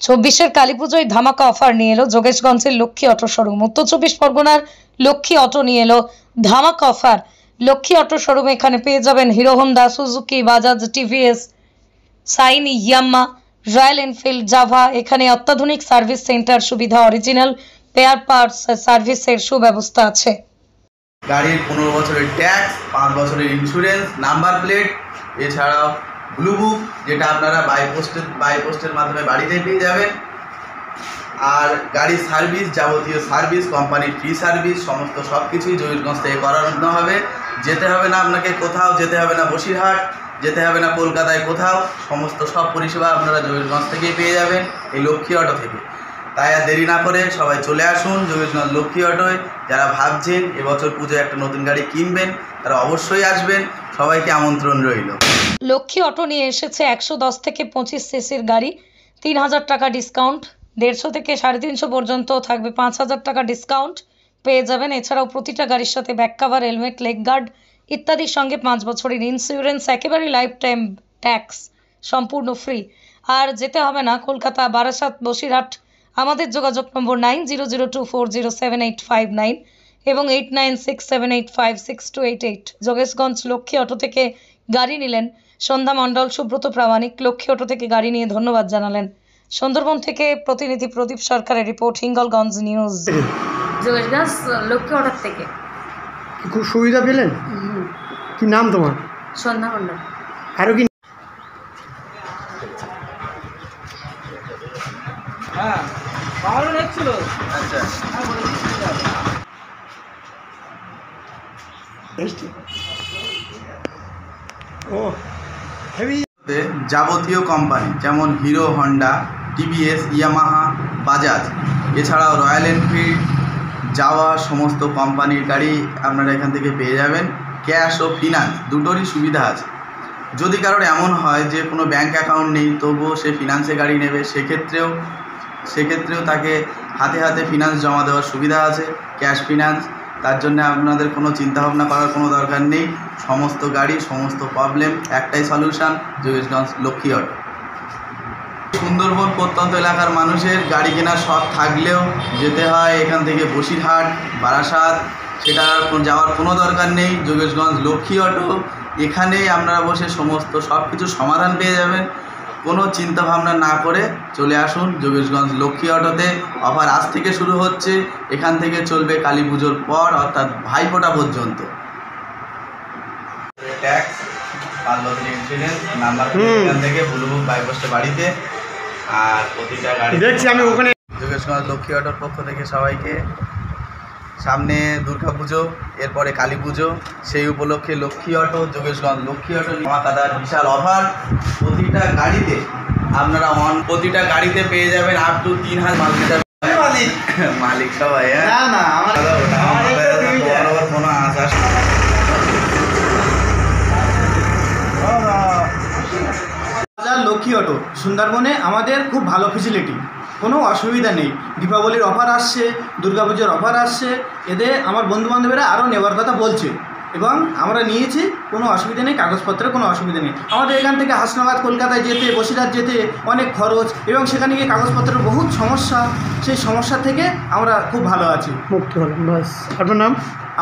চব্বিশের কালীপুজোয় ধামাকা অফার নিয়ে এলো যোগেশগঞ্জের লক্ষ্মী অটো শোরুম। উত্তর চব্বিশ পরগনার লক্ষ্মী অটো নিয়ে এলো ধামাকা অফার। লক্ষ্মী অটো শোরুমে এখানে পেয়ে যাবেন Hero Honda, Suzuki, Bajaj, TVS, সাইন, ইয়াম্মা, রয়্যাল এনফিল্ড, জাভা। এখানে অত্যাধুনিক সার্ভিস সেন্টার সুবিধা, অরিজিনাল পেয়ার পার্টস সার্ভিসের সুব্যবস্থা আছে। গাড়ির 15 বছরের ট্যাক্স, 5 বছরের ইন্স্যুরেন্স, নাম্বার প্লেট, এছাড়াও ব্লু বুক, যেটা আপনারা বাই পোস্টের মাধ্যমে বাড়িতে পেয়ে যাবেন। আর গাড়ির সার্ভিস, যাবতীয় সার্ভিস, কোম্পানির ফ্রি সার্ভিস, সমস্ত সব কিছুই যোগেশগঞ্জ থেকে করানো হবে। যেতে হবে না আপনাকে কোথাও, যেতে হবে না বসিরহাট, যেতে হবে না কলকাতায় কোথাও। সমস্ত সব পরিষেবা আপনারা যোগেশগঞ্জ থেকেই পেয়ে যাবেন এই লক্ষ্মী অটো থেকে। তাই আর দেরি না করে সবাই চলে আসুন যোগেশগঞ্জ লক্ষ্মী অটোয়। যারা ভাবছেন এবছর পুজোয় একটা নতুন গাড়ি কিনবেন তারা অবশ্যই আসবেন, সবাইকে আমন্ত্রণ রইল। লক্ষ্মী অটো নিয়ে এসেছে 110 থেকে 25 সিসির গাড়ি, 3000 টাকা ডিসকাউন্ট, 150 থেকে 350 পর্যন্ত থাকবে 5000 টাকা ডিসকাউন্ট পেয়ে যাবেন। এছাড়াও প্রতিটা গাড়ির সাথে back cover, helmet, leg guard ইত্যাদির সঙ্গে 5 বছরের ইন্স্যুরেন্স, একেবারে লাইফ টাইম ট্যাক্স সম্পূর্ণ ফ্রি। আর যেতে হবে না কলকাতা, বারাসাত, বসিরহাট। আমাদের যোগাযোগ নম্বর 9002407859 এবং 8967856288। যোগেশগঞ্জ লক্ষ্মী অটো থেকে গাড়ি নিলেন সন্ধ্যা মণ্ডল, সুব্রত প্রামাণিক। লক্ষ্মী অটো থেকে গাড়ি নিয়ে ধন্যবাদ জানালেন। সুন্দরবন থেকে প্রতিনিধি প্রদীপ সরকারের report, Hingalganj news. Jogeshganj Lakshmi auto থেকে খুব সুবিধা পেলেন। কি নাম তোমার? সন্ধ্যা মণ্ডল। আরো কি? হ্যাঁ, পাওয়ার নেট ছিল। আচ্ছা, ও হেভি। যাবতীয় কোম্পানি যেমন hero Honda, TVS, Yamaha, Bajaj, এছাড়াও রয়্যাল এনফিল্ড, জাভা, সমস্ত কোম্পানির গাড়ি আপনারা এখান থেকে পেয়ে যাবেন। ক্যাশ ও ফিনান্স দুটোরই সুবিধা আছে। যদি কারোর এমন হয় যে কোনো ব্যাংক অ্যাকাউন্ট নেই, তবুও সে ফিনান্সে গাড়ি নেবে, সেক্ষেত্রেও তাকে হাতে হাতে ফিনান্স জমা দেওয়ার সুবিধা আছে, ক্যাশ ফিনান্স। তার জন্য আপনাদের কোনো চিন্তাভাবনা করার কোনো দরকার নেই। সমস্ত গাড়ি, সমস্ত প্রবলেম, একটাই সলিউশন, যোগেশগঞ্জ লক্ষ্মী অটো। সুন্দরবন প্রত্যন্ত এলাকার মানুষের গাড়ি কেনার শখ থাকলেও যেতে হয় এখান থেকে বসিরহাট, বারাসাত, সেটা যাওয়ার কোনো দরকার নেই। যোগেশগঞ্জ লক্ষ্মী অটো, এখানেই আপনারা বসে সমস্ত সব কিছু সমাধান পেয়ে যাবেন। কোনো চিন্তা ভাবনা না করে চলে আসুন যোগেশগঞ্জ লক্ষ্মী অটোতে। অফার আজ থেকে শুরু হচ্ছে, এখান থেকে চলবে কালী পুজোর পর, অর্থাৎ ভাইফোঁটা পর্যন্ত। ট্যাক্স, 5 বছরের ইন্স্যুরেন্স, নাম্বার এখান থেকে ব্লু বুক বাই পোস্টে বাড়িতে। আর প্রতিটা গাড়ি দেখছি আমি ওখানে। যোগেশগঞ্জ লক্ষ্মী অটোর পক্ষ থেকে সবাইকে, সামনে দুর্গা পুজো, এরপরে কালী পুজো, সেই উপলক্ষে লক্ষ্মী অটো, যোগেশগঞ্জ লক্ষ্মী অটো ধামাকাদার বিশাল অফার। প্রতিটা গাড়িতে আপনারা প্রতিটা গাড়িতে পেয়ে যাবেন আপ টু 3000 মালিক সবাই। হ্যাঁ না, কোনো আশা। লক্ষ্মী অটো সুন্দরবনে আমাদের খুব ভালো ফেসিলিটি, কোনো অসুবিধা নেই। দীপাবলির অফার আসছে, দুর্গাপুজোর অফার আসছে, এতে আমার বন্ধুবান্ধবেরা আরও নেওয়ার কথা বলছে এবং আমরা নিয়েছি, কোনো অসুবিধা নেই, কাগজপত্রের কোনো অসুবিধা নেই। আমাদের এখান থেকে হাসনাবাদ, কলকাতায় যেতে, বসিরহাট যেতে অনেক খরচ এবং সেখানে গিয়ে কাগজপত্রের বহুত সমস্যা, সেই সমস্যা থেকে আমরা খুব ভালো আছি, মুক্ত হলাম। বাস। আপনার নাম?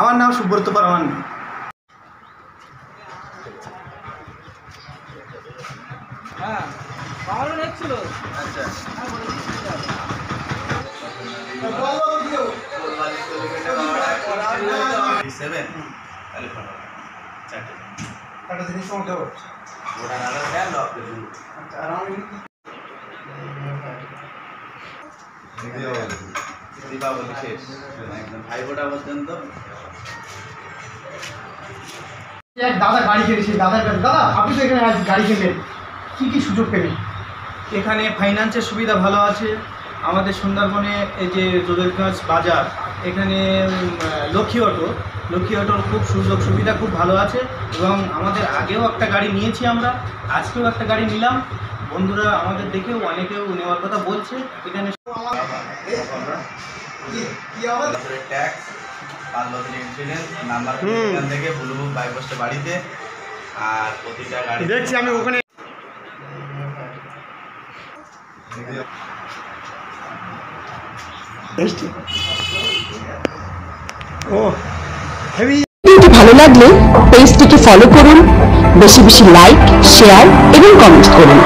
আমার নাম সুব্রত প্রামাণিক। হ্যাঁ, পাওয়ার নেট ছিল। আচ্ছা, দীপাবলি শেষ, একদম ভাইফোঁটা পর্যন্ত। দাদা গাড়ি কিনেছি, দাদা আপনি তো এখানে গাড়ি কিনলেন, কী কী সুযোগ পেলেন? এখানে ফাইন্যান্সের সুবিধা ভালো আছে। আমাদের সুন্দরবনে এই যে যোগেশগঞ্জ বাজার, এখানে লক্ষ্মী অটোর খুব সুযোগ সুবিধা খুব ভালো আছে এবং আমাদের আগেও একটা গাড়ি নিয়েছি আমরা, আজকেও একটা গাড়ি নিলাম। বন্ধুরা আমাদের দেখেও অনেকেও নেওয়ার কথা বলছে। এখানে ট্যাক্স, 5 বছরের ইন্স্যুরেন্স, নাম্বার এখান থেকে ব্লু বুক বাই পোস্টে বাড়িতে। আর প্রতিটা গাড়ি দেখছি আমি ওখানে। ভিডিওটি ভালো লাগলে পেজটিকে ফলো করুন, বেশি বেশি লাইক, শেয়ার এবং কমেন্ট করুন।